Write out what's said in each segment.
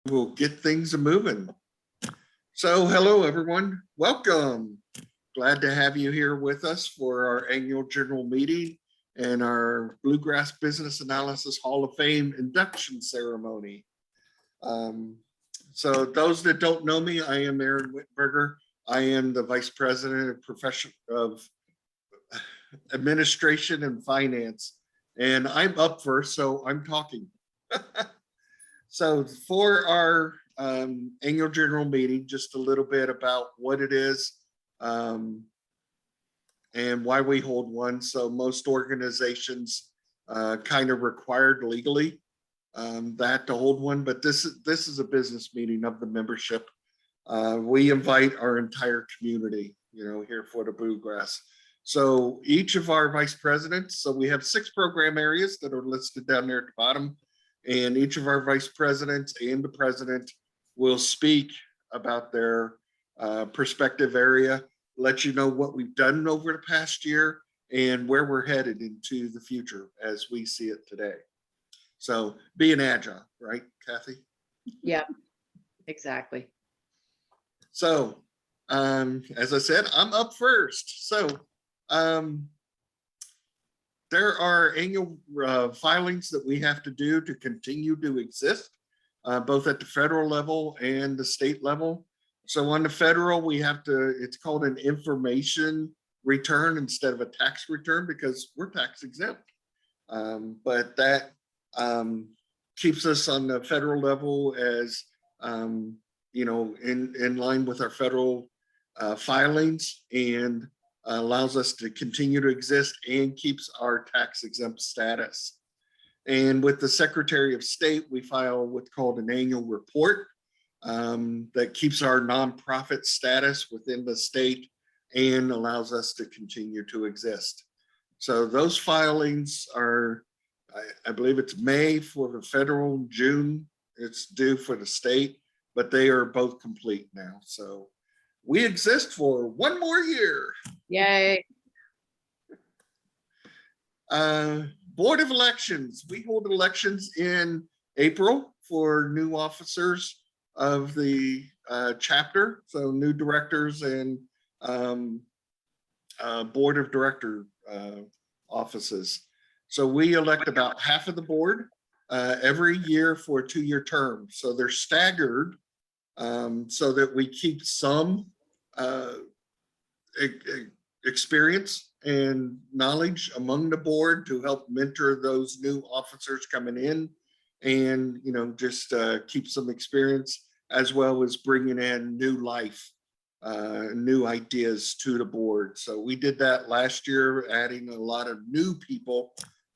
We'll get things moving. So hello, everyone. Welcome. Glad to have you here with us for our annual general meeting and our Bluegrass Business Analysis Hall of Fame induction ceremony. So those that don't know me, I am Aaron Whitberger. I am the Vice President of Administration and Finance, and I'm up first, so I'm talking. So for our annual general meeting, just a little bit about what it is and why we hold one. So most organizations kind of required legally that to hold one, but this is a business meeting of the membership. We invite our entire community, here for the Bluegrass. So each of our vice presidents, so we have 6 program areas that are listed down there at the bottom. And each of our vice presidents and the president will speak about their perspective area, let you know what we've done over the past year and where we're headed into the future as we see it today. So being agile, right, Kathy? Yeah, exactly. So as I said, I'm up first. So there are annual filings that we have to do to continue to exist, both at the federal level and the state level. So on the federal, we have to, it's called an information return instead of a tax return because we're tax exempt. But that keeps us on the federal level as, in line with our federal filings and allows us to continue to exist and keeps our tax exempt status. And with the Secretary of State, we file what's called an annual report that keeps our nonprofit status within the state and allows us to continue to exist. So those filings are, I believe it's May for the federal, June it's due for the state, but they are both complete now. So we exist for one more year. Yay. Board of Elections. We hold elections in April for new officers of the chapter. So new directors and board of director offices. So we elect about half of the board every year for a 2-year term. So they're staggered so that we keep some experience and knowledge among the board to help mentor those new officers coming in and, just keep some experience as well as bringing in new life, new ideas to the board. So we did that last year, adding a lot of new people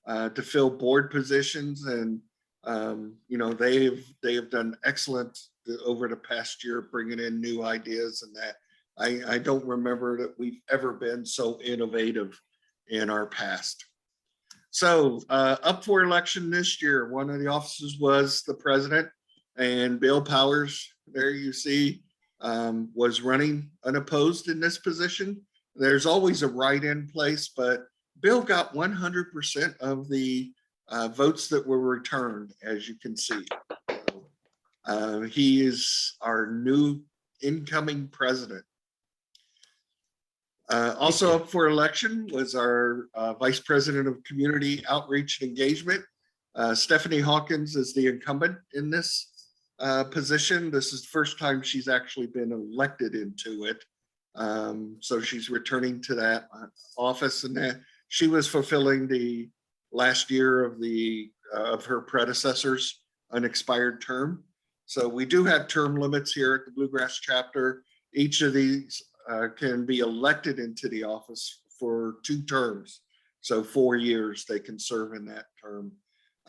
to fill board positions. And, they have done excellent over the past year, bringing in new ideas and that. I don't remember that we've ever been so innovative in our past. So up for election this year, one of the officers was the president, and Bill Powers, there you see, was running unopposed in this position. There's always a write-in place, but Bill got 100% of the votes that were returned, as you can see. He is our new incoming president. Also up for election was our Vice President of Community Outreach and Engagement. Stephanie Hawkins is the incumbent in this position. This is the first time she's actually been elected into it. So she's returning to that office, and that she was fulfilling the last year of her predecessor's unexpired term. So we do have term limits here at the Bluegrass chapter. Each of these can be elected into the office for 2 terms. So 4 years they can serve in that term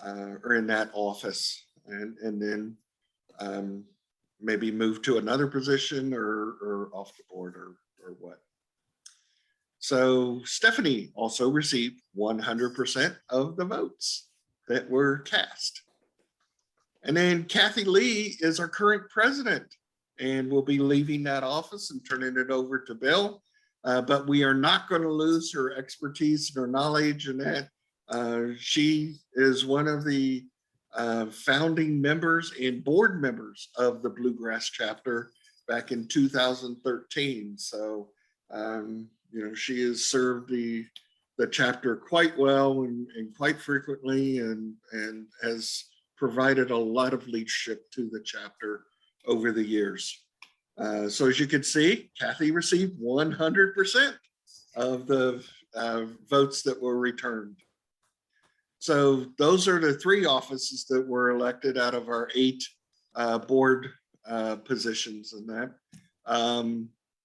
or in that office, and then maybe move to another position or off the board or what. So Stephanie also received 100% of the votes that were cast. And then Kathy Lee is our current president, and we'll be leaving that office and turning it over to Bill. But we are not going to lose her expertise and her knowledge in that. She is one of the founding members and board members of the Bluegrass chapter back in 2013. So, she has served the chapter quite well and quite frequently, and has provided a lot of leadership to the chapter over the years. So as you can see, Kathy received 100% of the votes that were returned. So those are the 3 offices that were elected out of our 8 board positions in that.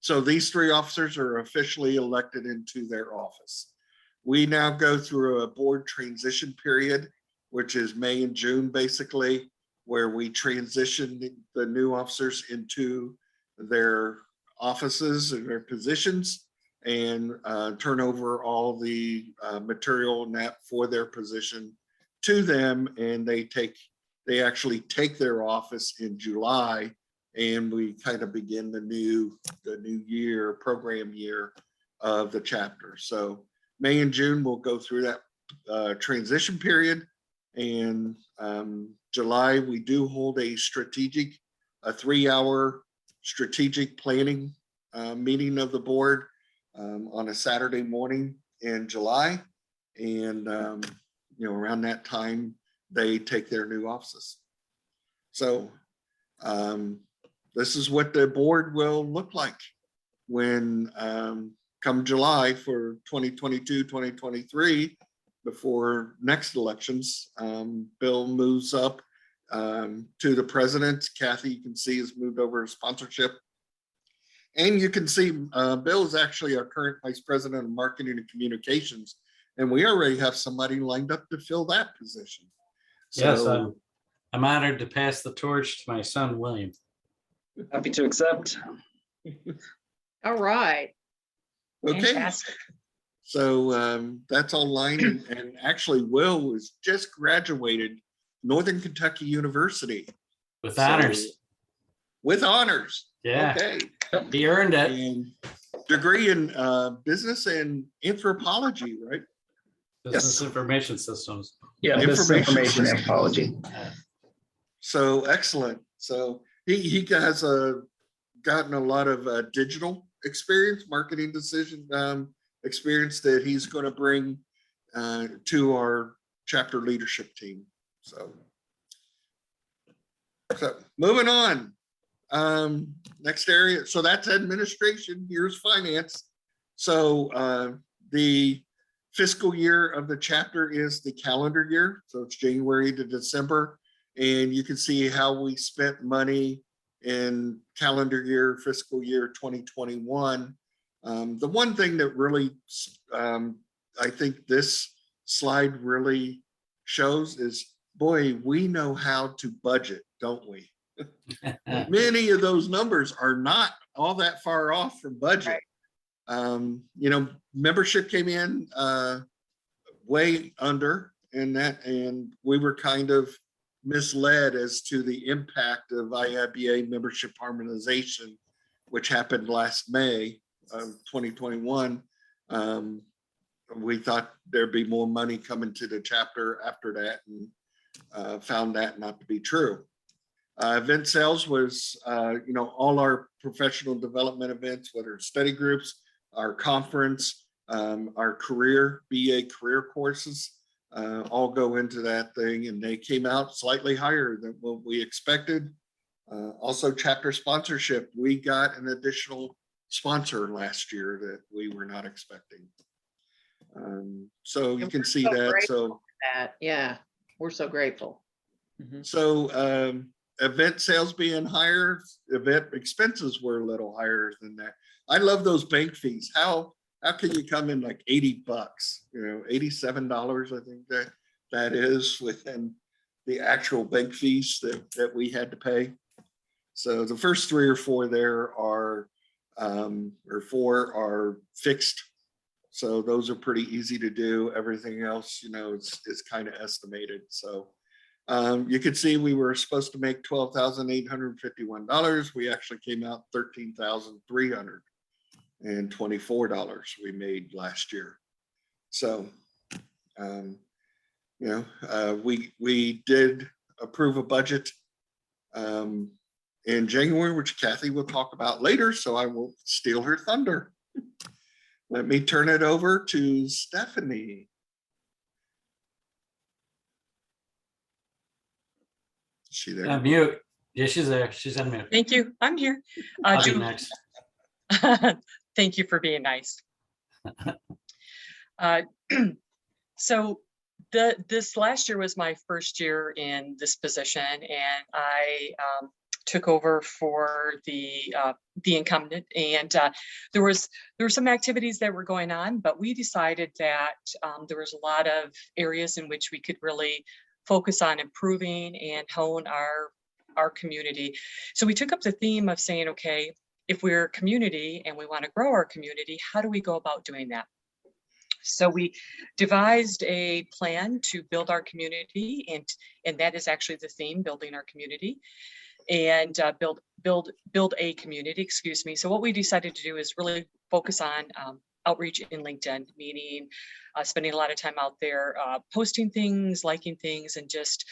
So these 3 officers are officially elected into their office. We now go through a board transition period, which is May and June, basically, where we transition the new officers into their offices and their positions, and turn over all the material and that for their position to them. And they actually take their office in July, and we kind of begin the new year, program year of the chapter. So May and June, we'll go through that transition period. And July, we do hold a 3-hour strategic planning meeting of the board on a Saturday morning in July. And, around that time, they take their new offices. So this is what the board will look like when come July for 2022, 2023, before next elections. Bill moves up to the president. Kathy, you can see, has moved over to sponsorship. And you can see Bill is actually our current vice president of marketing and communications. And we already have somebody lined up to fill that position. Yes, So, I'm honored to pass the torch to my son, William. Happy to accept. All right. okay. Fantastic. So that's online. And actually, Will was just graduated Northern Kentucky University. With So, honors. with honors. Yeah, Okay. he earned it. And degree in business and anthropology, right? Business information systems. Yeah, business Information information anthropology. So excellent. So he has gotten a lot of digital experience, marketing decision experience that he's going to bring to our chapter leadership team. So moving on. Next area. So that's administration. Here's finance. So the fiscal year of the chapter is the calendar year. So it's January to December. And you can see how we spent money in calendar year, fiscal year 2021. The one thing that really, I think this slide really shows is, boy, we know how to budget, don't we? Many of those numbers are not all that far off from budget. Right. Membership came in way under in that, and we were kind of misled as to the impact of IIBA membership harmonization, which happened last May of 2021. We thought there'd be more money coming to the chapter after that, and found that not to be true. Event sales was, all our professional development events, whether it's study groups, our conference, our BA career courses, all go into that thing, and they came out slightly higher than what we expected. Also, chapter sponsorship, we got an additional sponsor last year that we were not expecting. So you can see that. So yeah, we're so grateful. So event sales being higher, event expenses were a little higher than that. I love those bank fees. How can you come in like $80, $87, I think that is within the actual bank fees that we had to pay. So the first 3 or 4 there are, or 4 are fixed. So those are pretty easy to do. Everything else, is kind of estimated. So you can see we were supposed to make $12,851. We actually came out $13,324 we made last year. So, we did approve a budget in January, which Kathy will talk about later, so I will steal her thunder. Let me turn it over to Stephanie. Is she there? Mute. Yeah, she's there. She's on mute. Thank you. I'm here. I'll be Ju- next. Thank you for being nice. Uh, so this last year was my first year in this position, and I took over for the incumbent. And there were some activities that were going on, but we decided that there was a lot of areas in which we could really focus on improving and hone our community. So we took up the theme of saying, okay, if we're a community and we want to grow our community, how do we go about doing that? So we devised a plan to build our community, and that is actually the theme, building our community, and build a community, excuse me. So what we decided to do is really focus on outreach in LinkedIn, meaning spending a lot of time out there, posting things, liking things, and just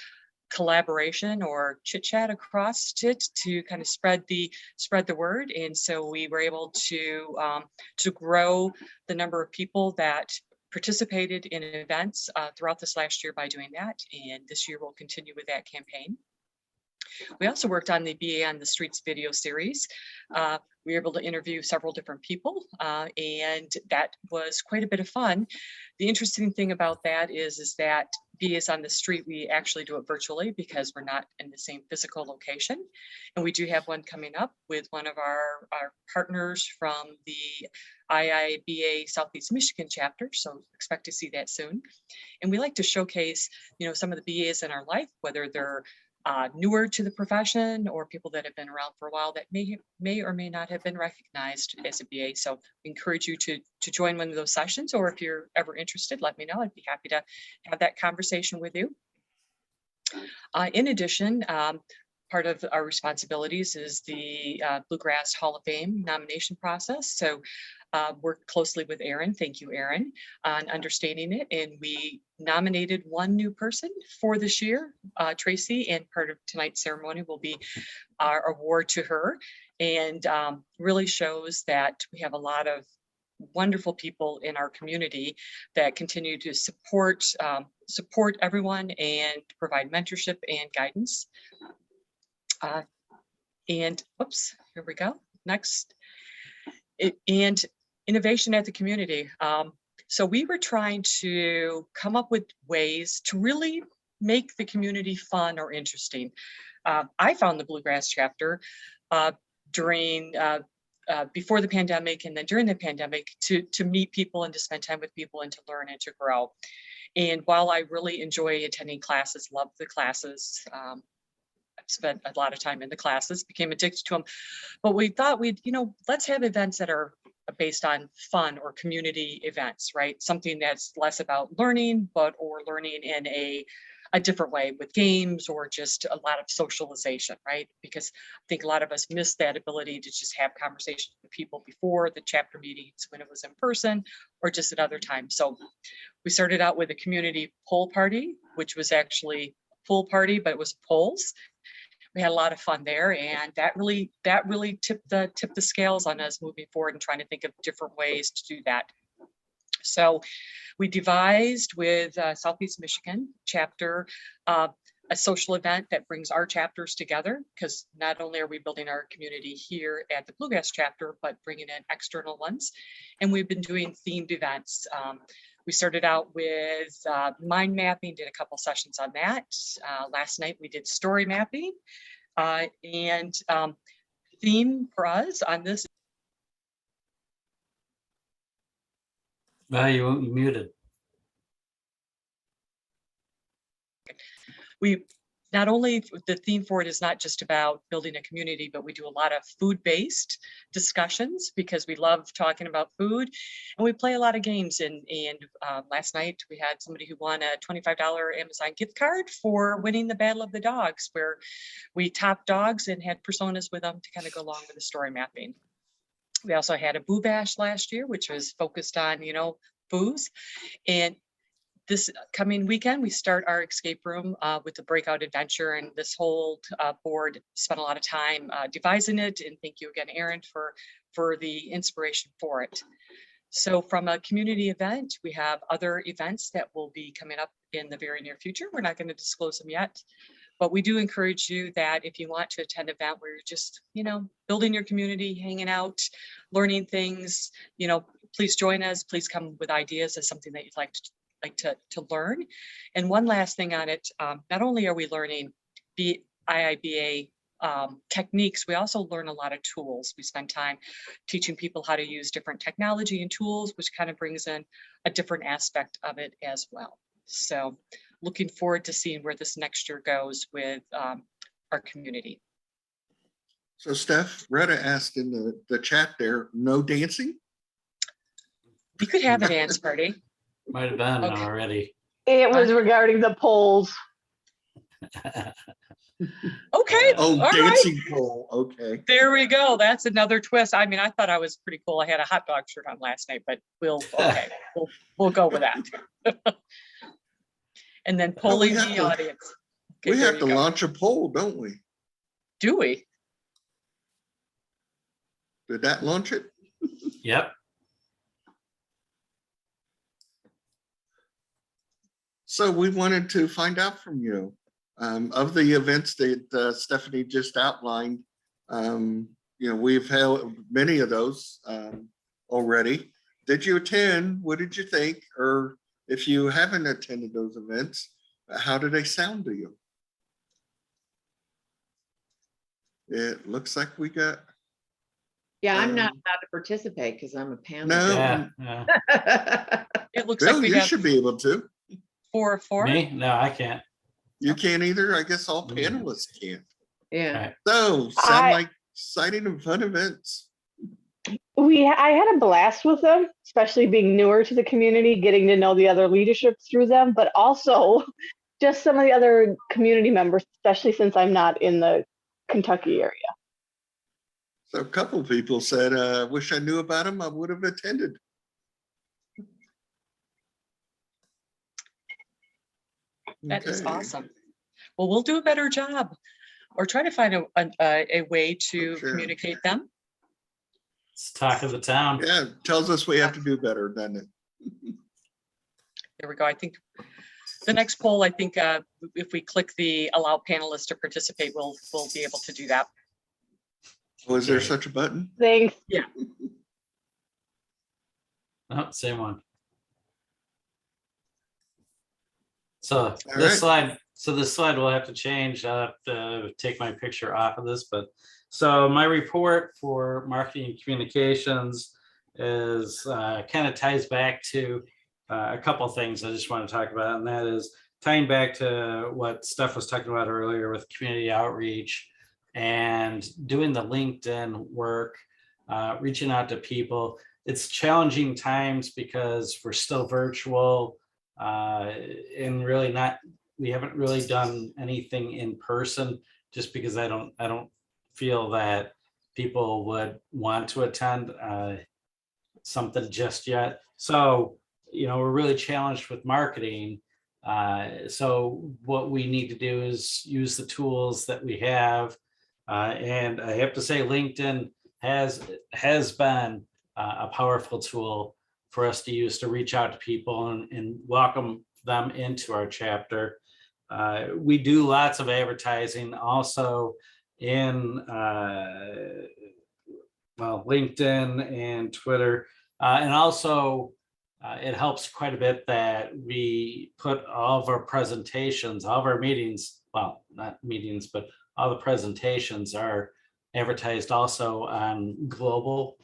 collaboration or chit chat across it to kind of spread the word. And so we were able to grow the number of people that participated in events throughout this last year by doing that. And this year we'll continue with that campaign. We also worked on the BA on the Streets video series. We were able to interview several different people, and that was quite a bit of fun. The interesting thing about that is that BAs on the Street, we actually do it virtually because we're not in the same physical location. And we do have one coming up with one of our partners from the IIBA Southeast Michigan chapter. So expect to see that soon. And we like to showcase, some of the BAs in our life, whether they're newer to the profession or people that have been around for a while that may or may not have been recognized as a BA. So we encourage you to join one of those sessions, or if you're ever interested, let me know. I'd be happy to have that conversation with you. In addition, part of our responsibilities is the Bluegrass Hall of Fame nomination process. So worked closely with Aaron, thank you, Aaron, on understanding it. And we nominated one new person for this year, Tracy, and part of tonight's ceremony will be our award to her. And really shows that we have a lot of wonderful people in our community that continue to support everyone and provide mentorship and guidance. And oops, here we go. Next. And innovation at the community. So we were trying to come up with ways to really make the community fun or interesting. I found the Bluegrass chapter during before the pandemic and then during the pandemic to meet people and to spend time with people and to learn and to grow. And while I really enjoy attending classes, love the classes, I've spent a lot of time in the classes, became addicted to them. But we thought let's have events that are based on fun or community events, right? Something that's less about learning, or learning in a different way with games or just a lot of socialization, right? Because I think a lot of us miss that ability to just have conversations with people before the chapter meetings when it was in person or just at other times. So we started out with a community pool party, which was actually a pool party, but it was polls. We had a lot of fun there, and that really tipped the scales on us moving forward and trying to think of different ways to do that. So we devised with Southeast Michigan chapter a social event that brings our chapters together, because not only are we building our community here at the Bluegrass chapter, but bringing in external ones. And we've been doing themed events. We started out with mind mapping, did a couple sessions on that. Last night we did story mapping, and theme for us on this. You muted. We not only the theme for it is not just about building a community, but we do a lot of food-based discussions because we love talking about food, and we play a lot of games. And last night we had somebody who won a $25 Amazon gift card for winning the Battle of the Dogs, where we topped dogs and had personas with them to kind of go along with the story mapping. We also had a Boo Bash last year, which was focused on, booze. And this coming weekend, we start our escape room with the breakout adventure, and this whole board spent a lot of time devising it. And thank you again, Erin, for the inspiration for it. So from a community event, we have other events that will be coming up in the very near future. We're not going to disclose them yet, but we do encourage you that if you want to attend an event where you're just, building your community, hanging out, learning things, please join us. Please come with ideas as something that you'd like to learn. And one last thing on it, not only are we learning the IIBA techniques, we also learn a lot of tools. We spend time teaching people how to use different technology and tools, which kind of brings in a different aspect of it as well. So looking forward to seeing where this next year goes with our community. So Steph, Retta asked in the chat there, no dancing? We could have a dance party. Might have been Okay. already. It was regarding the polls. Okay. Oh, all right. dancing pole, okay. There we go. That's another twist. I mean, I thought I was pretty cool. I had a hot dog shirt on last night, but we'll go with that. And then polling have the to- audience. Okay, We there have you to go. launch a poll, don't we? Do we? Did that launch it? Yep. So we wanted to find out from you, of the events that Stephanie just outlined. We've held many of those already. Did you attend? What did you think? Or if you haven't attended those events, how do they sound to you? It looks like we got, Yeah, I'm not Um, allowed to participate because I'm a No. panelist. Yeah. It looks like Bill, we you have should be able to. 4 of 4. Me? No, I can't. You can't either. I guess all Mm. panelists can't. Yeah. Right. So sound like exciting and fun events. I had a blast with them, especially being newer to the community, getting to know the other leadership through them, but also just some of the other community members, especially since I'm not in the Kentucky area. So a couple of people said, wish I knew about them, I would have attended. That is Okay. awesome. Well, we'll do a better job or try to find a way to Sure. communicate them. It's talk of the town. Yeah, tells us we have to do better, doesn't it? There we go. I think the next poll, I think if we click the allow panelists to participate, we'll be able to do that. Was there Okay. such a button? Thanks. Oh, same one. So All this right. slide will have to change. I'll have to take my picture off of this, but so my report for marketing and communications is kind of ties back to a couple of things I just want to talk about, and that is tying back to what Steph was talking about earlier with community outreach and doing the LinkedIn work, reaching out to people. It's challenging times because we're still virtual and really we haven't really done anything in person just because I don't feel that people would want to attend something just yet. So, we're really challenged with marketing. So what we need to do is use the tools that we have. And I have to say, LinkedIn has been a powerful tool for us to use to reach out to people and welcome them into our chapter. We do lots of advertising also in LinkedIn and Twitter. And also it helps quite a bit that we put all of our presentations, all of our meetings, well, not meetings, but all the presentations are advertised also on the global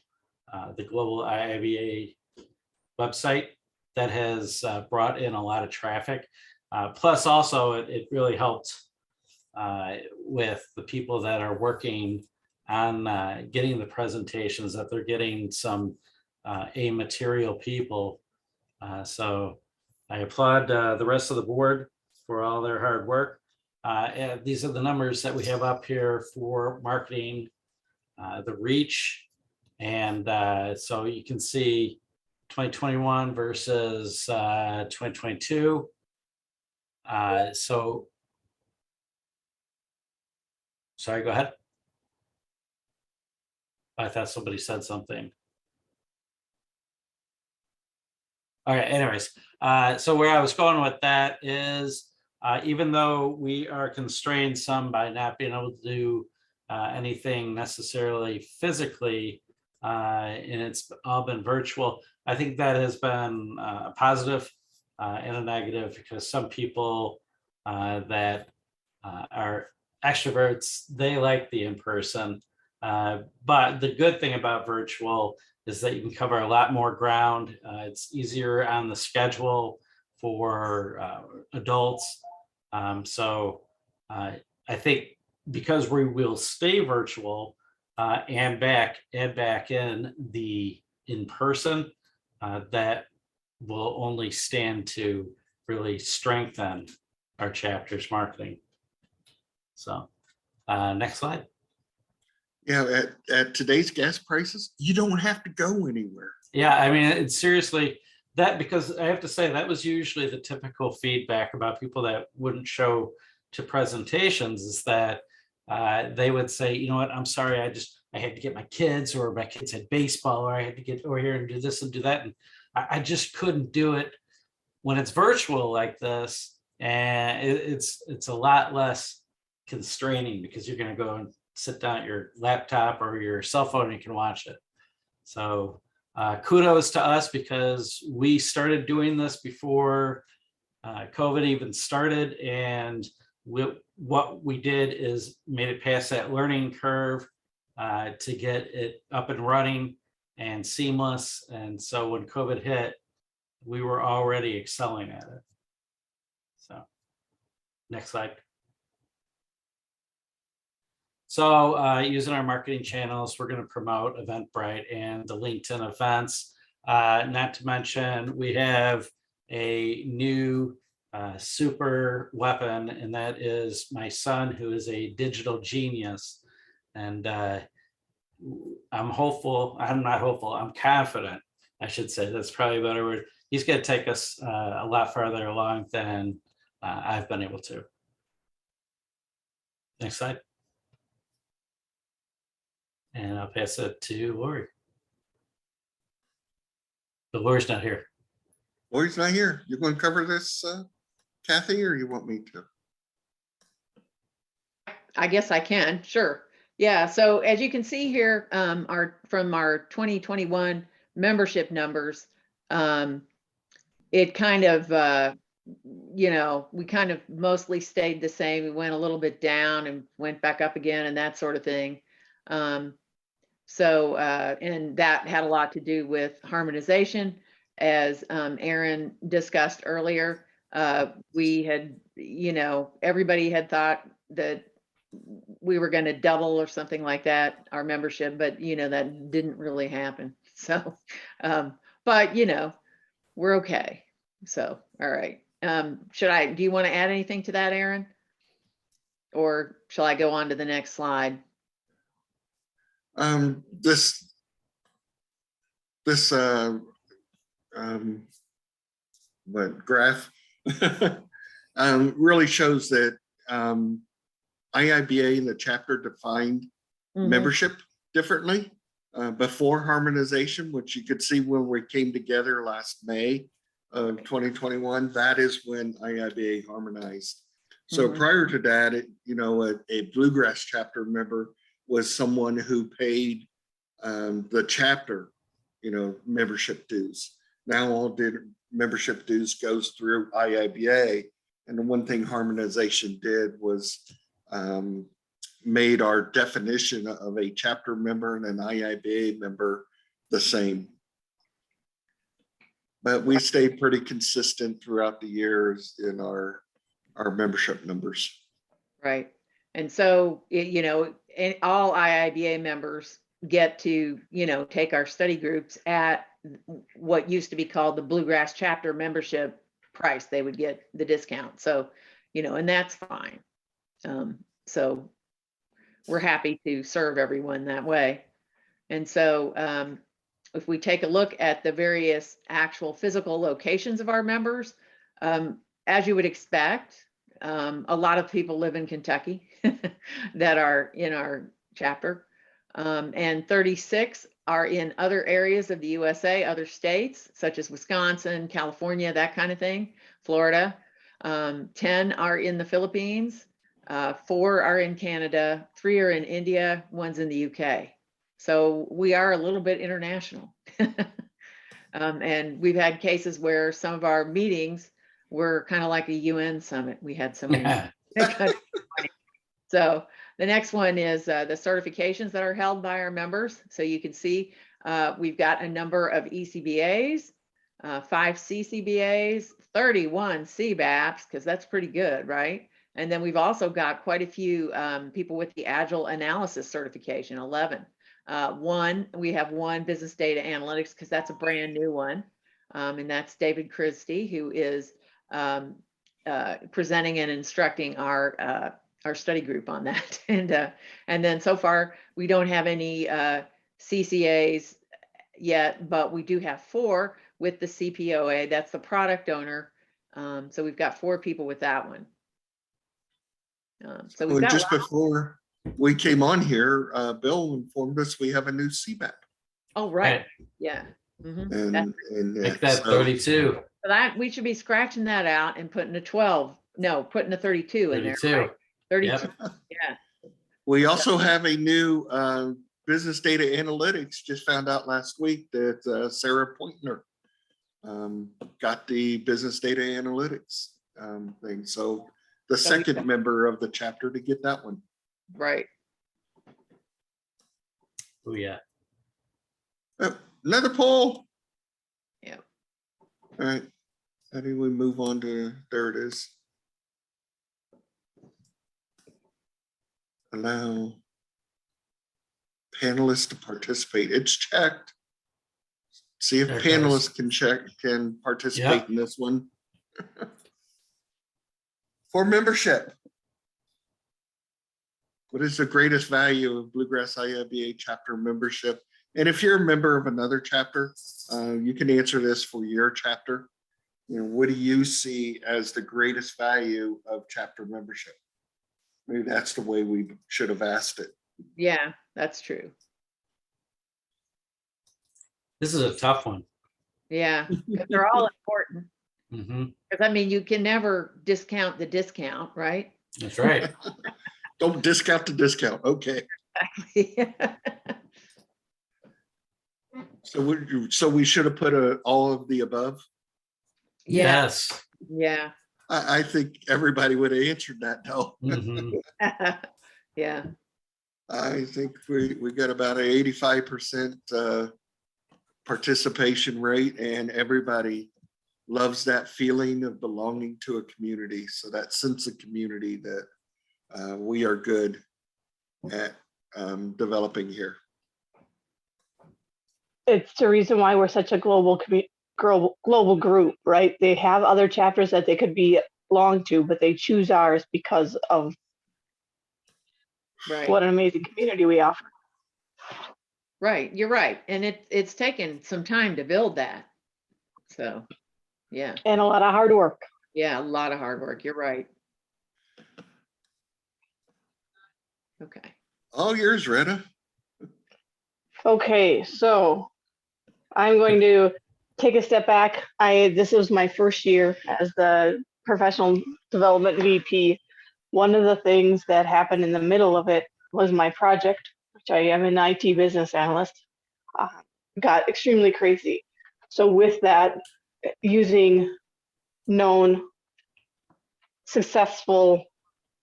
IIBA website that has brought in a lot of traffic. Plus also it really helped with the people that are working on getting the presentations, that they're getting some material people. So I applaud the rest of the board for all their hard work. And these are the numbers that we have up here for marketing, the reach. And so you can see 2021 versus 2022. So, sorry, go ahead. I thought somebody said something. All right, anyways, so where I was going with that is, even though we are constrained some by not being able to do anything necessarily physically, and it's all been virtual, I think that has been a positive and a negative, because some people that are extroverts, they like the in-person. But the good thing about virtual is that you can cover a lot more ground. It's easier on the schedule for adults. So I think because we will stay virtual and back in the in-person, that will only stand to really strengthen our chapter's marketing. So next slide. Yeah, at today's gas prices, you don't have to go anywhere. Yeah, I mean, it's seriously that, because I have to say that was usually the typical feedback about people that wouldn't show to presentations, is that they would say, you know what, I'm sorry, I had to get my kids, or my kids had baseball, or I had to get over here and do this and do that. And I just couldn't do it when it's virtual like this. And it's a lot less constraining, because you're going to go and sit down at your laptop or your cell phone and you can watch it. So kudos to us, because we started doing this before COVID even started. And what we did is made it past that learning curve to get it up and running and seamless. And so when COVID hit, we were already excelling at it. So next slide. So using our marketing channels, we're going to promote Eventbrite and the LinkedIn events. Not to mention, we have a new super weapon, and that is my son, who is a digital genius. And I'm hopeful, I'm not hopeful, I'm confident, I should say, that's probably a better word. He's going to take us a lot farther along than I've been able to. Next slide. And I'll pass it to Lori. But Lori's not here. Lori's not here. You going to cover this, Kathy, or you want me to? I guess I can, sure. Yeah, so as you can see here, from our 2021 membership numbers, it kind of, we kind of mostly stayed the same. We went a little bit down and went back up again and that sort of thing. And that had a lot to do with harmonization, as Aaron discussed earlier. We had, everybody had thought that we were going to double or something like that, our membership, but that didn't really happen. So, but we're okay. So, all right. Do you want to add anything to that, Aaron? Or shall I go on to the next slide? This graph really shows that IIBA and the chapter defined membership differently before harmonization, which you could see when we came together last May of 2021. That is when IIBA harmonized. So prior to that, a Bluegrass chapter member was someone who paid the chapter, membership dues. Now all membership dues goes through IIBA. And the one thing harmonization did was made our definition of a chapter member and an IIBA member the same. But we stayed pretty consistent throughout the years in our membership numbers. Right. And so, all IIBA members get to, take our study groups at what used to be called the Bluegrass chapter membership price. They would get the discount. So, and that's fine. So we're happy to serve everyone that way. And so if we take a look at the various actual physical locations of our members, as you would expect, a lot of people live in Kentucky that are in our chapter, and 36 are in other areas of the USA, other states, such as Wisconsin, California, that kind of thing, Florida. 10 are in the Philippines, 4 are in Canada, 3 are in India, 1's in the UK. So we are a little bit international. And we've had cases where some of our meetings were kind of like a UN summit. We had so many. So the next one is the certifications that are held by our members. So you can see we've got a number of ECBAs, 5 CCBAs, 31 CBAPs, because that's pretty good, right? And then we've also got quite a few people with the Agile Analysis certification, 11. We have 1 business data analytics, because that's a brand new one. And that's David Christie, who is presenting and instructing our study group on that. And then so far, we don't have any CCAs yet, but we do have 4 with the CPOA. That's the product owner. So we've got 4 people with that one. So we've Well, got just before we came on here, Bill informed us we have a new CBAP. oh, right. Yeah. And Make that so 32. So that we should be scratching that out and putting a 12. No, putting a 32 in there. 32. Right? 32. Yep. Yeah. we also have a new business data analytics. Just found out last week that Sarah Pointner got the business data analytics thing. So the So we second got- member of the chapter to get that one. Right. Oh, yeah. Oh, another poll. Yeah. All right. How do we move on to, there it is. Allow panelists to participate. It's checked. See if There it panelists can participate Yep. in this one. For membership. What is the greatest value of Bluegrass IIBA chapter membership? And if you're a member of another chapter, you can answer this for your chapter. You know, what do you see as the greatest value of chapter membership? Maybe that's the way we should have asked it. Yeah, that's true. This is a tough one. Yeah, because they're all important. Hmm. Because I mean, you can never discount the discount, right? That's right. Don't discount the discount. Okay. So we should have put all of the above. Yeah, Yes. yeah, I think everybody would have answered that. No, Mhm. yeah, I think we got about an 85% participation rate, and everybody loves that feeling of belonging to a community. So that sense of community that we are good at developing here. It's the reason why we're such a global group, right? They have other chapters that they could belong to, but they choose ours because of right, what an amazing community we offer. right. You're right. And it's taken some time to build that. So, yeah, And a lot of hard work. yeah, a lot of hard work. You're right. Okay. All yours, Retta. Okay, so I'm going to take a step back. This was my first year as the professional development VP. One of the things that happened in the middle of it was my project, which I am an IT business analyst, got extremely crazy. So with that, using known successful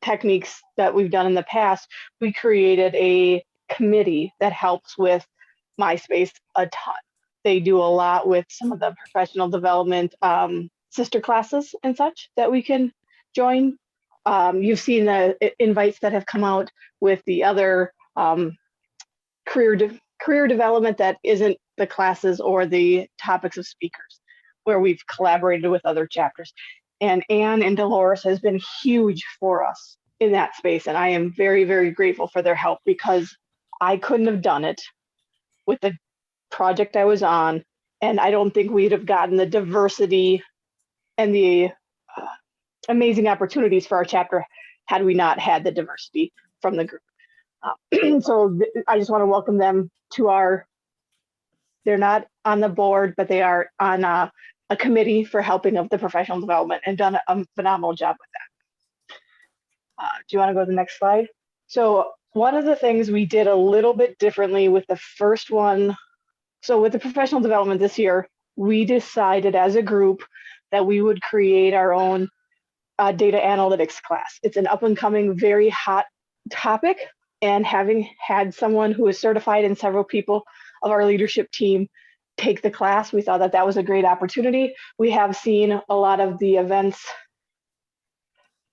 techniques that we've done in the past, we created a committee that helps with MySpace a ton. They do a lot with some of the professional development sister classes and such that we can join. You've seen the invites that have come out with the other career development that isn't the classes or the topics of speakers, where we've collaborated with other chapters. And Anne and Dolores has been huge for us in that space. And I am very, very grateful for their help, because I couldn't have done it with the project I was on, and I don't think we'd have gotten the diversity and the amazing opportunities for our chapter had we not had the diversity from the group. I just want to welcome them to they're not on the board, but they are on a committee for helping of the professional development and done a phenomenal job with that. Do you want to go to the next slide? So one of the things we did a little bit differently with the first one, so with the professional development this year, we decided as a group that we would create our own data analytics class. It's an up and coming, very hot topic. And having had someone who is certified and several people of our leadership team take the class, we thought that that was a great opportunity. We have seen a lot of the events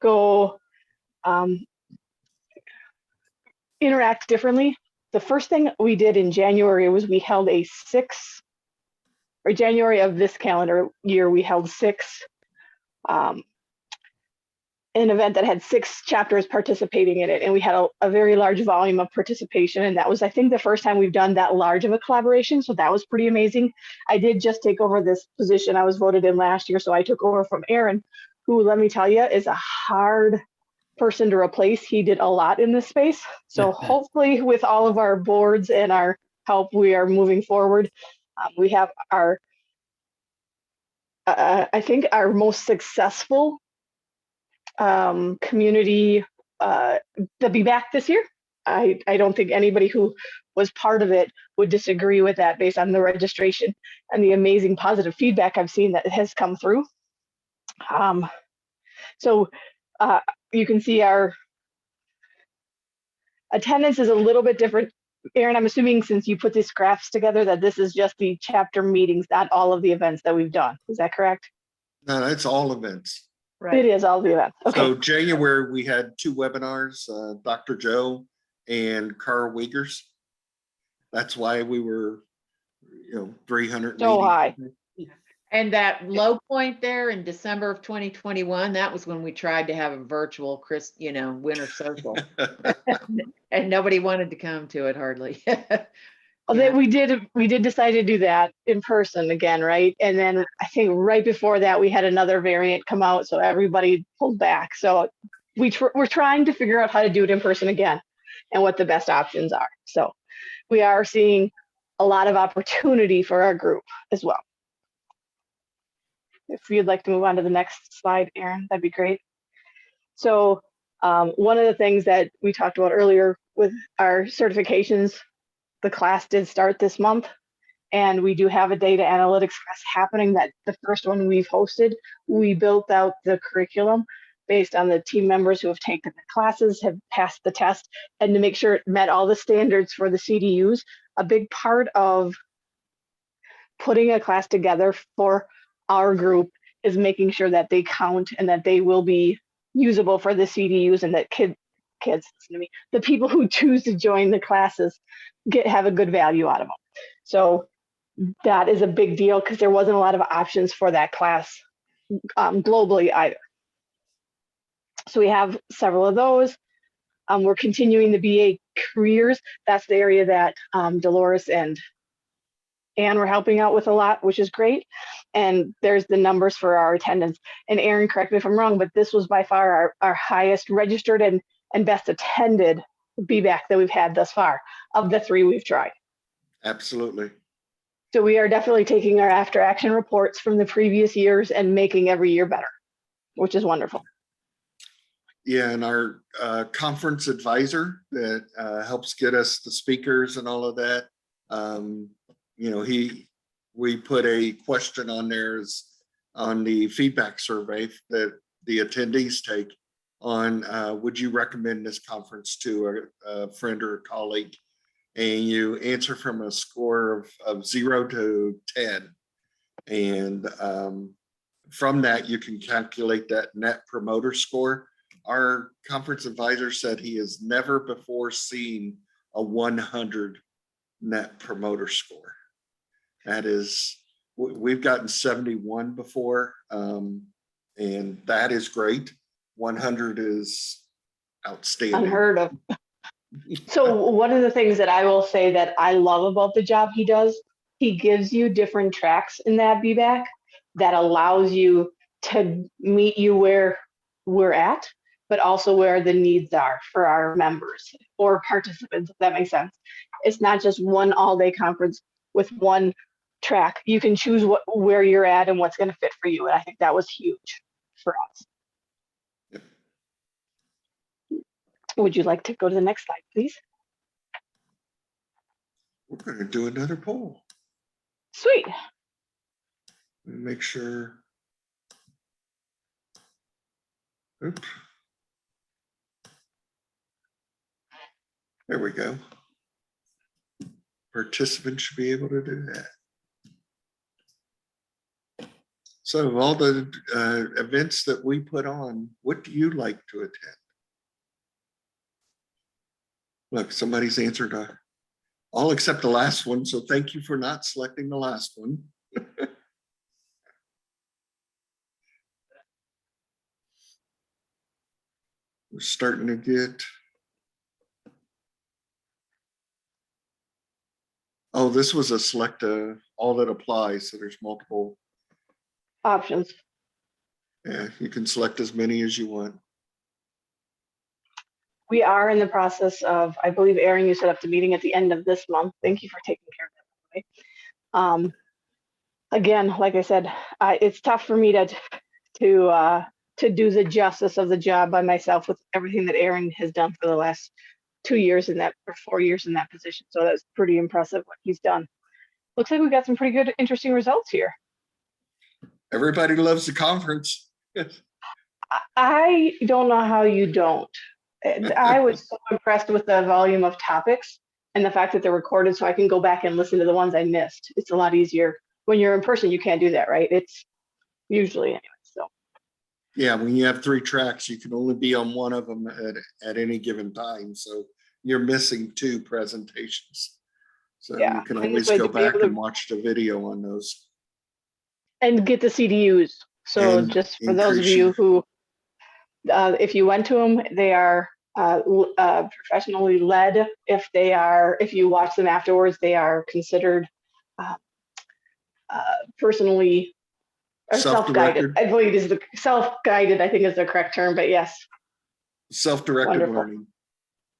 go interact differently. The first thing we did in January was we held January of this calendar year, we held an event that had 6 chapters participating in it, and we had a very large volume of participation, and that was, I think, the first time we've done that large of a collaboration, so that was pretty amazing. I did just take over this position. I was voted in last year, so I took over from Aaron, who, let me tell you, is a hard person to replace. He did a lot in this space, so hopefully with all of our boards and our help, we are moving forward. We have I think our most successful community to be back this year. I don't think anybody who was part of it would disagree with that based on the registration and the amazing positive feedback I've seen that has come through. So you can see our attendance is a little bit different. Aaron, I'm assuming since you put these graphs together that this is just the chapter meetings, not all of the events that we've done. Is that correct? No, it's all events. Right. It is all the events. Okay. So January, we had 2 webinars, Dr. Joe and Carl Wiegers. That's why we were, 380. So high. And that low point there in December of 2021, that was when we tried to have a virtual winter social. And nobody wanted to come to it hardly. Well, we did decide to do that in person again, right? And then I think right before that we had another variant come out, so everybody pulled back. So we're trying to figure out how to do it in person again and what the best options are. So we are seeing a lot of opportunity for our group as well. If you'd like to move on to the next slide, Aaron, that'd be great. So one of the things that we talked about earlier with our certifications, the class did start this month, and we do have a data analytics class happening. That the first one we've hosted. We built out the curriculum based on the team members who have taken the classes, have passed the test, and to make sure it met all the standards for the CDUs. A big part of putting a class together for our group is making sure that they count and that they will be usable for the CDUs, and that kids, listen to me, the people who choose to join the classes have a good value out of them. So that is a big deal because there wasn't a lot of options for that class globally either. So we have several of those. We're continuing the BA careers. That's the area that Dolores and Anne were helping out with a lot, which is great. And there's the numbers for our attendance. And Aaron, correct me if I'm wrong, but this was by far our highest registered and best attended BBAC that we've had thus far of the 3 we've tried. Absolutely. So we are definitely taking our after action reports from the previous years and making every year better, which is wonderful. Yeah, and our conference advisor that helps get us the speakers and all of that, we put a question on there on the feedback survey that the attendees take on, would you recommend this conference to a friend or a colleague? And you answer from a score of 0 to 10. And from that, you can calculate that net promoter score. Our conference advisor said he has never before seen a 100 net promoter score. That is, we've gotten 71 before, and that is great. 100 is outstanding. Unheard of. So one of the things that I will say that I love about the job he does he gives you different tracks in that BBAC that allows you to meet you where we're at, but also where the needs are for our members or participants, if that makes sense. It's not just one all-day conference with one track. You can choose where you're at and what's going to fit for you. And I think that was huge for us. Yep. Would you like to go to the next slide, please? We're going to do another poll. Sweet. Make sure. Oop. There we go. Participants should be able to do that. So of all the events that we put on, what do you like to attend? Look, somebody's answered all except the last one. So thank you for not selecting the last one. We're starting to get. Oh, this was a select all that applies. So there's multiple. Options. Yeah, you can select as many as you want. We are in the process of, I believe, Erin, you set up the meeting at the end of this month. Thank you for taking care of that. Again, like I said, it's tough for me to do the justice of the job by myself with everything that Erin has done for the last 2 years in that, or 4 years in that position. So that's pretty impressive what he's done. Looks like we got some pretty good, interesting results here. Everybody loves the conference. I don't know how you don't. I was so impressed with the volume of topics and the fact that they're recorded so I can go back and listen to the ones I missed. It's a lot easier. When you're in person, you can't do that, right? It's usually anyway, so. Yeah, when you have 3 tracks, you can only be on one of them at any given time. So you're missing 2 presentations. So Yeah, you can and always this way go to be back able to- and watch the video on those. And get the CDUs. So And just for those of increase you your- who, if you went to them, they are professionally led. If you watch them afterwards, they are considered personally or self-guided. Self-directed. I believe is the self-guided, I think is the correct term, but yes. Self-directed Wonderful. learning.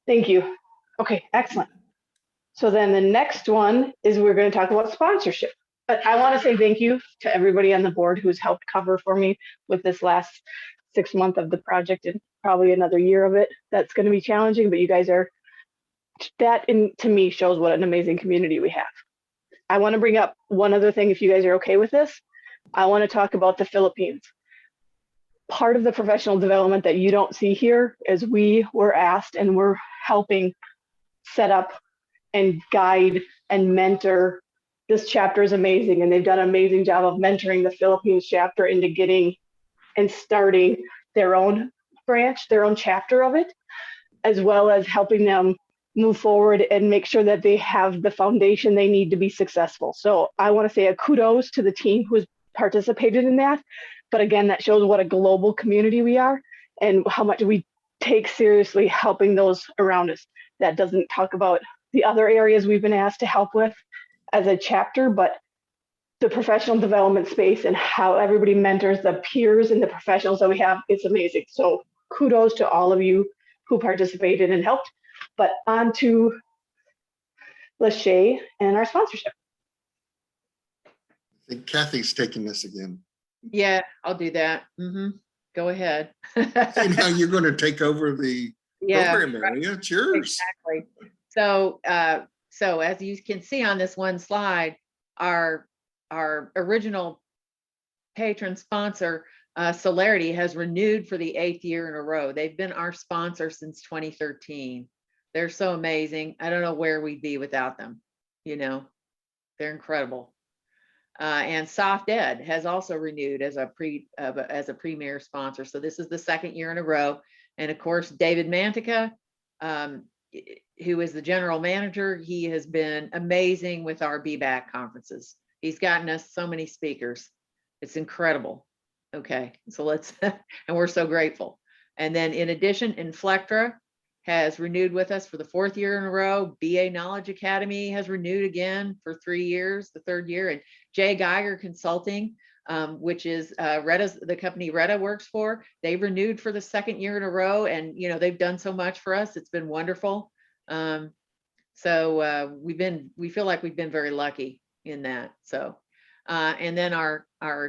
Thank you. Okay, excellent. So then the next one is we're going to talk about sponsorship. But I want to say thank you to everybody on the board who's helped cover for me with this last 6 months of the project and probably another year of it. That's going to be challenging, but you guys are, to me shows what an amazing community we have. I want to bring up one other thing if you guys are okay with this. I want to talk about the Philippines. Part of the professional development that you don't see here is we were asked and we're helping set up and guide and mentor. This chapter is amazing, and they've done an amazing job of mentoring the Philippines chapter into getting and starting their own branch, their own chapter of it, as well as helping them move forward and make sure that they have the foundation they need to be successful. So I want to say a kudos to the team who's participated in that. But again, that shows what a global community we are and how much we take seriously helping those around us. That doesn't talk about the other areas we've been asked to help with as a chapter, but the professional development space and how everybody mentors the peers and the professionals that we have, it's amazing. So kudos to all of you who participated and helped. But on to Lachey and our sponsorship. I think Kathy's taking this again. Yeah, I'll do that. Go ahead. And how you're going to take over the Yeah, program area. It's yours. exactly. So, so as you can see on this one slide, our original patron sponsor, Celerity, has renewed for the 8th year in a row. They've been our sponsor since 2013. They're so amazing. I don't know where we'd be without them. You know, they're incredible. And Soft Ed has also renewed as a premier sponsor. So this is the 2nd year in a row. And of course, David Mantica, who is the general manager, he has been amazing with our BBAC conferences. He's gotten us so many speakers. It's incredible. Okay, so let's, and we're so grateful. And then in addition, Inflectra has renewed with us for the 4th year in a row. BA Knowledge Academy has renewed again for 3 years, the 3rd year. And Jay Geiger Consulting, which is the company Retta works for, they've renewed for the 2nd year in a row. And, you know, they've done so much for us. It's been wonderful. So we feel like we've been very lucky in that. So, and then our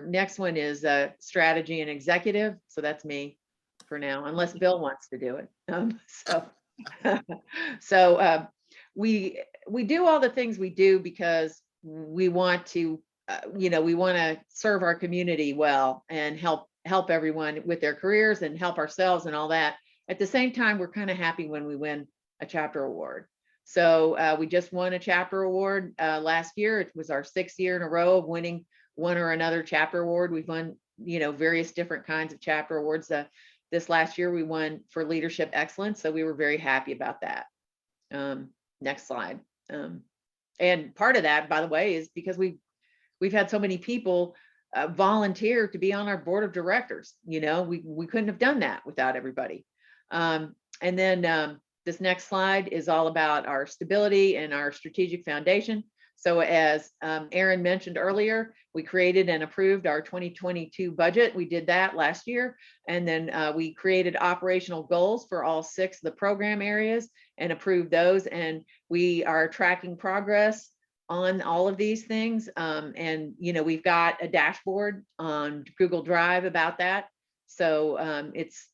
next one is strategy and executive. So that's me for now, unless Bill wants to do it. So we do all the things we do because we want to, we want to serve our community well and help everyone with their careers and help ourselves and all that. At the same time, we're kind of happy when we win a chapter award. So we just won a chapter award last year. It was our 6th year in a row of winning one or another chapter award. We've won, various different kinds of chapter awards. This last year we won for leadership excellence. So we were very happy about that. Next slide. And part of that, by the way, is because we've had so many people volunteer to be on our board of directors. We couldn't have done that without everybody. And then this next slide is all about our stability and our strategic foundation. So as Aaron mentioned earlier, we created and approved our 2022 budget. We did that last year. And then we created operational goals for all 6 of the program areas and approved those. And we are tracking progress on all of these things. And, we've got a dashboard on Google Drive about that. So it's,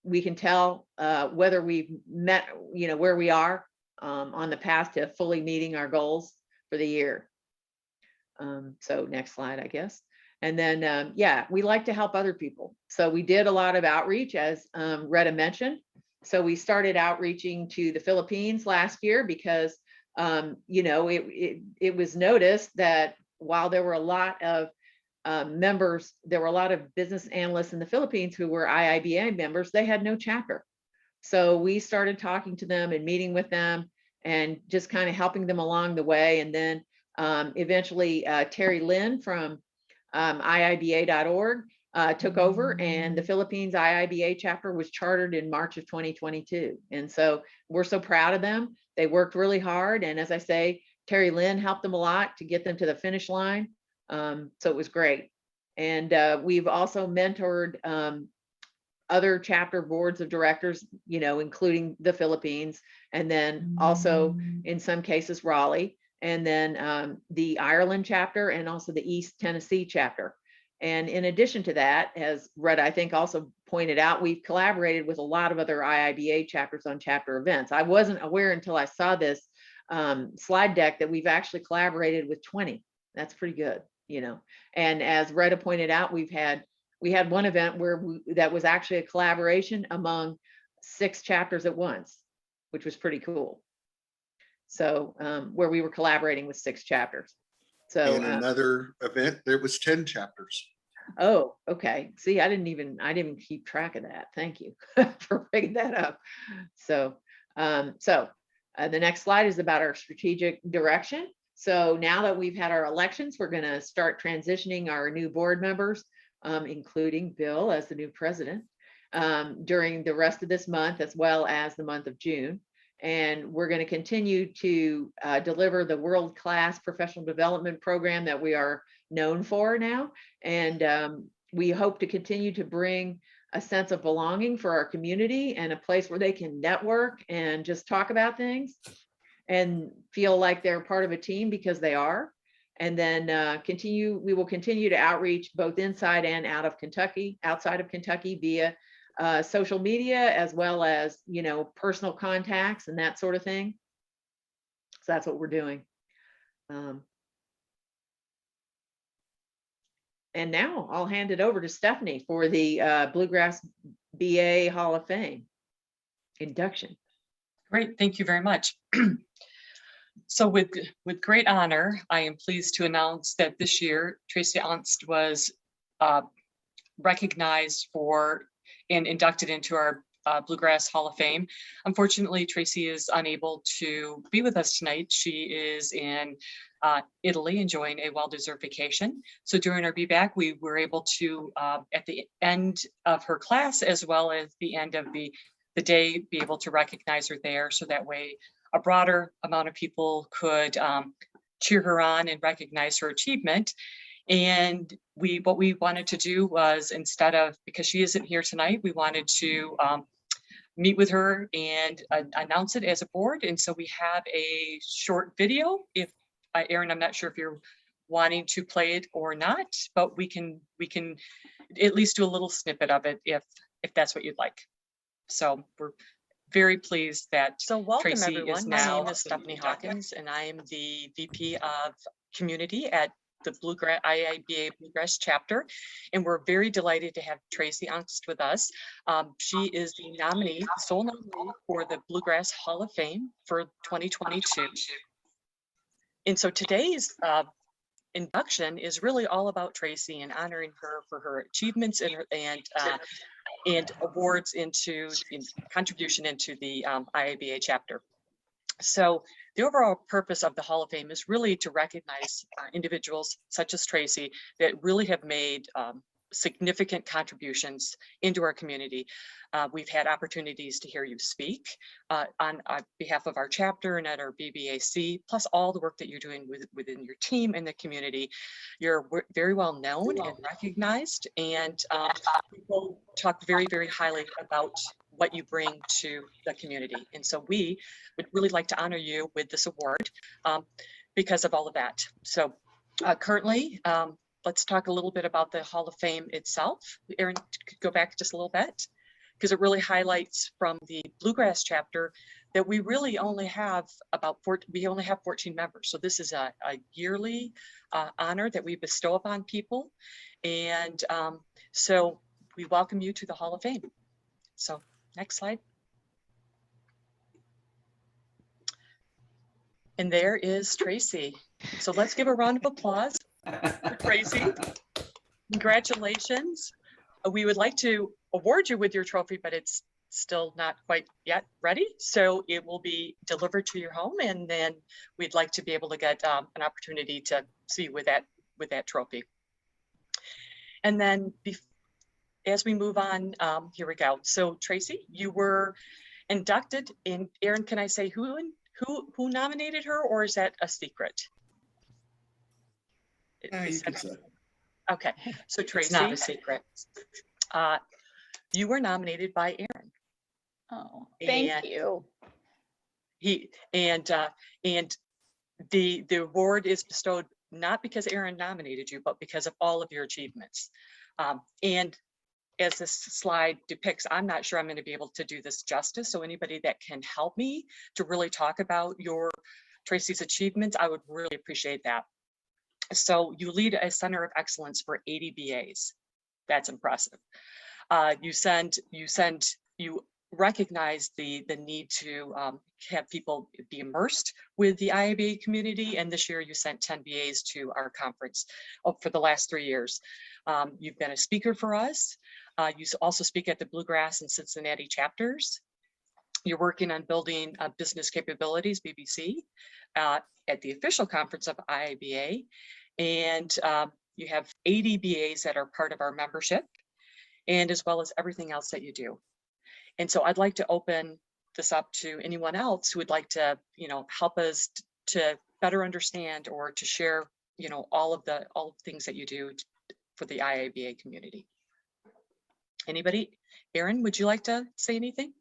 we can tell whether we've met, where we are on the path to fully meeting our goals for the year. So next slide, I guess. And then, we like to help other people. So we did a lot of outreach, as Retta mentioned. So we started outreaching to the Philippines last year because, it was noticed that while there were a lot of members, there were a lot of business analysts in the Philippines who were IIBA members, they had no chapter. So we started talking to them and meeting with them and just kind of helping them along the way. And then eventually Terry Lynn from IIBA.org took over, and the Philippines IIBA chapter was chartered in March of 2022. And so we're so proud of them. They worked really hard. And as I say, Terry Lynn helped them a lot to get them to the finish line. So it was great. And we've also mentored other chapter boards of directors, including the Philippines, and then also in some cases Raleigh, and then the Ireland chapter, and also the East Tennessee chapter. And in addition to that, as Retta, I think, also pointed out, we've collaborated with a lot of other IIBA chapters on chapter events. I wasn't aware until I saw this slide deck that we've actually collaborated with 20. That's pretty good, And as Retta pointed out, we had one event where that was actually a collaboration among 6 chapters at once, which was pretty cool. So where we were collaborating with 6 chapters. So in another event, there was 10 chapters. Oh, okay. See, I didn't even keep track of that. Thank you for bringing that up. So, the next slide is about our strategic direction. So now that we've had our elections, we're going to start transitioning our new board members, including Bill as the new president, during the rest of this month, as well as the month of June. And we're going to continue to deliver the world-class professional development program that we are known for now. And we hope to continue to bring a sense of belonging for our community and a place where they can network and just talk about things and feel like they're part of a team, because they are. And then we will continue to outreach both inside and outside of Kentucky via social media, as well as, personal contacts and that sort of thing. So that's what we're doing. And now I'll hand it over to Stephanie for the Bluegrass BA Hall of Fame induction. Great, thank you very much. So with great honor, I am pleased to announce that this year Tracy Onst was recognized for and inducted into our Bluegrass Hall of Fame. Unfortunately, Tracy is unable to be with us tonight. She is in Italy enjoying a well-deserved vacation. So during our be back, we were able to, at the end of her class, as well as the end of the the day, be able to recognize her there. So that way a broader amount of people could cheer her on and recognize her achievement. And what we wanted to do was, instead of, because she isn't here tonight, we wanted to meet with her and announce it as a board. And so we have a short video. If Erin, I'm not sure if you're wanting to play it or not, but we can at least do a little snippet of it if that's what you'd like. So we're very pleased that Welcome Tracy everyone. is My now name is Stephanie Hawkins and I am the VP of Community at the IIBA Bluegrass chapter. And we're very delighted to have Tracy Angst with us. She is the nominee, the sole nominee for the Bluegrass Hall of Fame for 2022. And so today's induction is really all about Tracy and honoring her for her achievements and awards in contribution into the IIBA chapter. So the overall purpose of the Hall of Fame is really to recognize individuals such as Tracy that really have made significant contributions into our community. We've had opportunities to hear you speak on behalf of our chapter and at our BBAC, plus all the work that you're doing within your team and the community. You're very well known and recognized, and people talk very, very highly about what you bring to the community. And so we would really like to honor you with this award because of all of that. So currently, let's talk a little bit about the Hall of Fame itself. Erin, could go back just a little bit, because it really highlights from the Bluegrass chapter that we really only have 14 members. So this is a yearly honor that we bestow upon people. And so we welcome you to the Hall of Fame. So next slide. And there is Tracy. So let's give a round of applause for Tracy. Congratulations. We would like to award you with your trophy, but it's still not quite yet ready. So it will be delivered to your home, and then we'd like to be able to get an opportunity to see you with that trophy. And then as we move on, here we go. So Tracy, you were inducted in, Erin, can I say who nominated her, or is that a secret? You can say. Okay, so Tracy. It's not a secret. You were nominated by Aaron. Oh, thank And you. The award is bestowed not because Aaron nominated you, but because of all of your achievements. And as this slide depicts, I'm not sure I'm going to be able to do this justice. So anybody that can help me to really talk about Tracy's achievements, I would really appreciate that. So you lead a center of excellence for 80 BAs. That's impressive. You recognize the need to have people be immersed with the IIBA community. And this year you sent 10 BAs to our conference for the last 3 years. You've been a speaker for us. You also speak at the Bluegrass and Cincinnati chapters. You're working on building business capabilities, BBC, at the official conference of IIBA. And you have 80 BAs that are part of our membership, and as well as everything else that you do. And so I'd like to open this up to anyone else who would like to, help us to better understand or to share, all of the things that you do for the IIBA community. Anybody? Erin, would you like to say anything?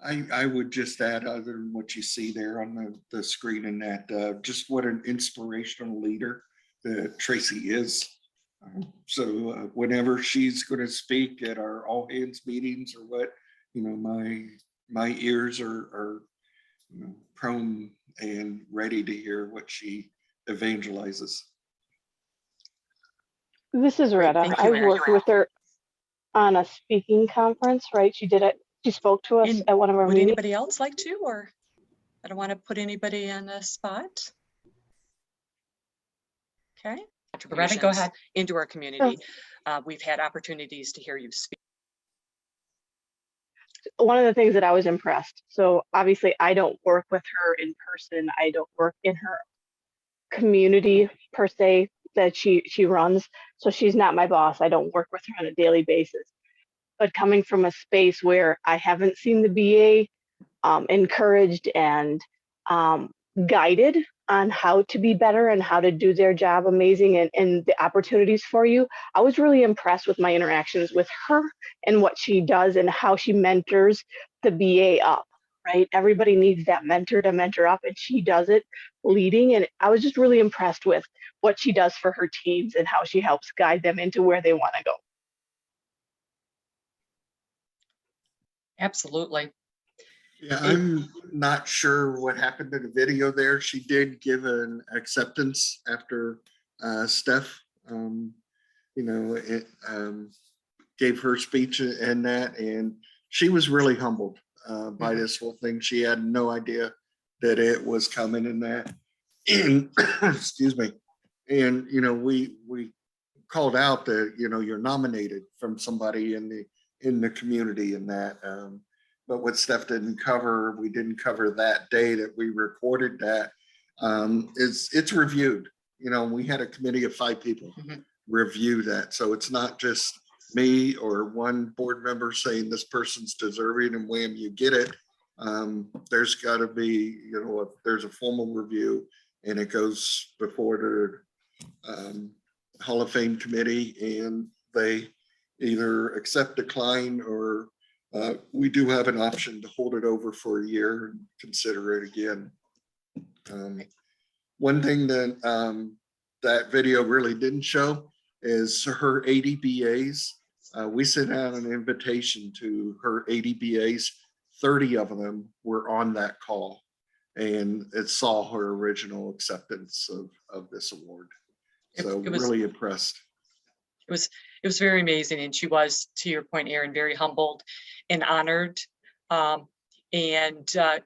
I would just add, other than what you see there on the screen, and that just what an inspirational leader that Tracy is. So whenever she's going to speak at our all hands meetings or what, my ears are prone and ready to hear what she evangelizes. This is Retta. Thank you, I Erin. worked with her on a speaking conference, right? She did it. She spoke to us And at one of our would meetings. anybody else like to, or I don't want to put anybody on the spot. Okay. Retta, go ahead. Into our community. We've had opportunities to hear you speak. One of the things that I was impressed. So obviously I don't work with her in person. I don't work in her community per se. that she runs. So she's not my boss. I don't work with her on a daily basis. But coming from a space where I haven't seen the BA encouraged and guided on how to be better and how to do their job amazing and the opportunities for you, I was really impressed with my interactions with her and what she does and how she mentors the BA up, right? Everybody needs that mentor to mentor up, and she does it leading. And I was just really impressed with what she does for her teams and how she helps guide them into where they want to go. Absolutely. Yeah, I'm not sure what happened to the video there. She did give an acceptance after Steph, gave her speech and that, and she was really humbled by this whole thing. She had no idea that it was coming and that. And excuse me. And we called out that you're nominated from somebody in the community and that. But what Steph didn't cover, we didn't cover that day that we recorded that. It's reviewed. We had a committee of 5 people review that. So it's not just me or one board member saying this person's deserving and wham, you get it. There's got to be, there's a formal review, and it goes before the Hall of Fame committee, and they either accept, decline, or we do have an option to hold it over for a year and consider it again. One thing that that video really didn't show is her ADBAs. We sent out an invitation to her ADBAs. 30 of them were on that call, and it saw her original acceptance of this award. So It was really impressed. It was very amazing, and she was, to your point, Erin, very humbled and honored. And the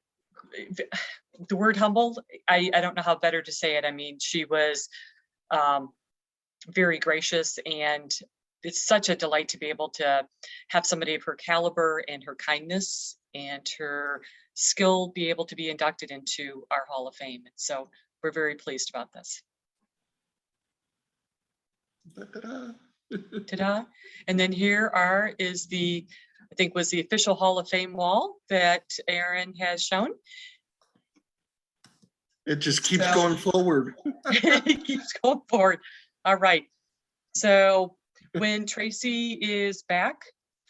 word humbled, I don't know how better to say it. I mean, she was very gracious, and it's such a delight to be able to have somebody of her caliber and her kindness and her skill be able to be inducted into our Hall of Fame. So we're very pleased about this. Ta-da. Ta-da. And then here is the, I think was the official Hall of Fame wall that Erin has shown. It just keeps So- going forward. It keeps going forward. All right. So when Tracy is back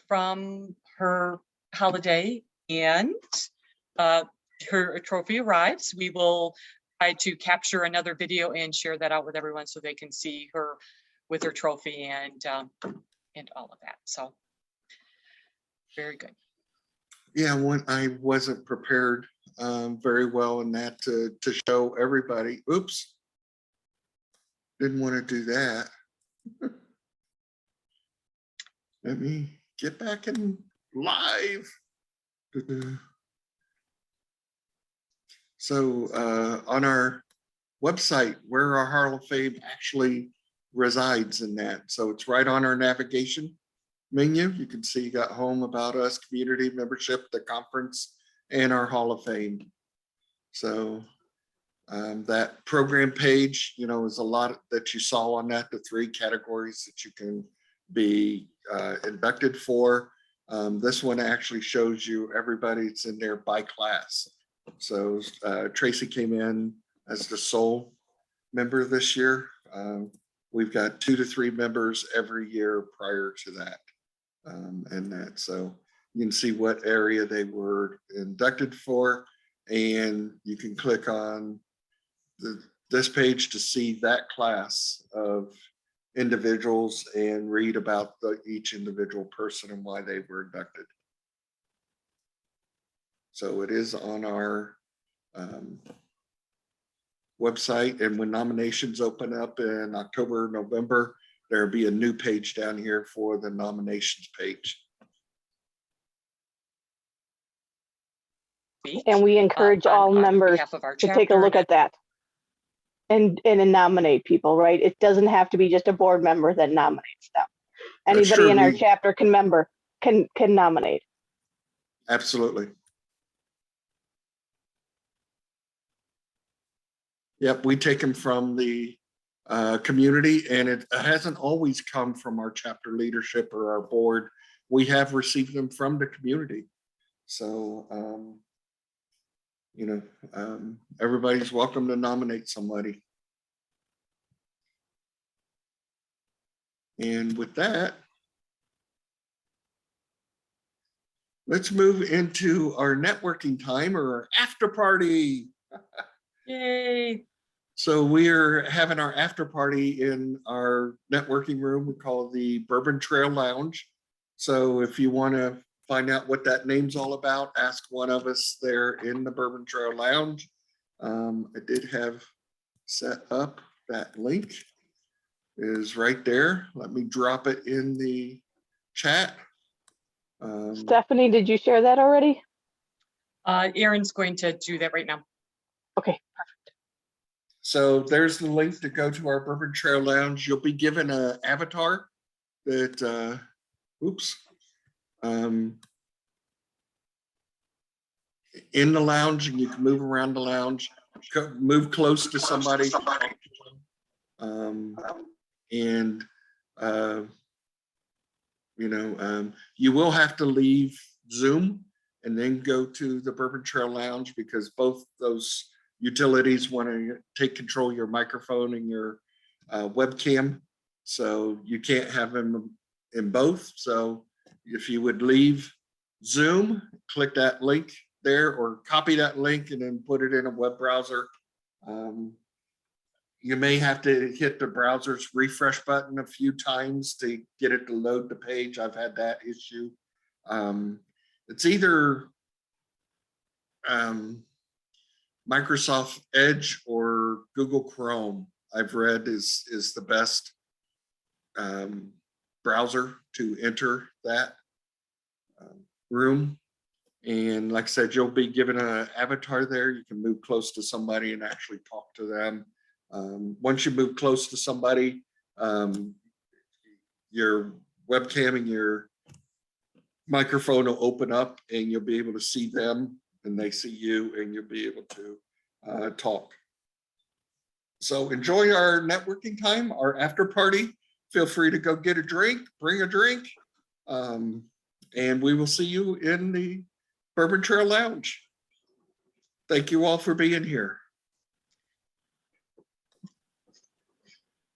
from her holiday and her trophy arrives, we will try to capture another video and share that out with everyone so they can see her with her trophy and all of that. So very good. Yeah, I wasn't prepared very well in that to show everybody. Oops. Didn't want to do that. Let me get back in live. So on our website, where our Hall of Fame actually resides in that. So it's right on our navigation menu. You can see got home, about us, community, membership, the conference, and our Hall of Fame. So that program page, is a lot that you saw on that, the 3 categories that you can be inducted for. This one actually shows you everybody that's in there by class. So Tracy came in as the sole member this year. We've got 2 to 3 members every year prior to that. And that, so you can see what area they were inducted for, and you can click on this page to see that class of individuals and read about each individual person and why they were inducted. So it is on our website, and when nominations open up in October, November, there'll be a new page down here for the nominations page. And we encourage all members to take a look at that and nominate people, right? It doesn't have to be just a board member that nominates them. Anybody Sure, in our chapter can nominate. Absolutely. Yep, we take them from the community, and it hasn't always come from our chapter leadership or our board. We have received them from the community. So, everybody's welcome to nominate somebody. And with that, let's move into our networking time, or our after party. Yay. So we're having our after party in our networking room. We call it the Bourbon Trail Lounge. So if you want to find out what that name's all about, ask one of us there in the Bourbon Trail Lounge. I did have set up that link. It is right there. Let me drop it in the chat. Stephanie, did you share that already? Aaron's going to do that right now. Okay. So there's the link to go to our Bourbon Trail Lounge. You'll be given an avatar that, in the lounge, and you can move around the lounge, move close to somebody. You will have to leave Zoom and then go to the Bourbon Trail Lounge, because both those utilities want to take control of your microphone and your webcam. So you can't have them in both. So if you would leave Zoom, click that link there, or copy that link and then put it in a web browser. You may have to hit the browser's refresh button a few times to get it to load the page. I've had that issue. It's either Microsoft Edge or Google Chrome, I've read is the best browser to enter that room. And like I said, you'll be given an avatar there. You can move close to somebody and actually talk to them. Once you move close to somebody, your webcam and your microphone will open up, and you'll be able to see them and they see you, and you'll be able to talk. So enjoy our networking time, our after party. Feel free to go get a drink, bring a drink, and we will see you in the Bourbon Trail Lounge. Thank you all for being here.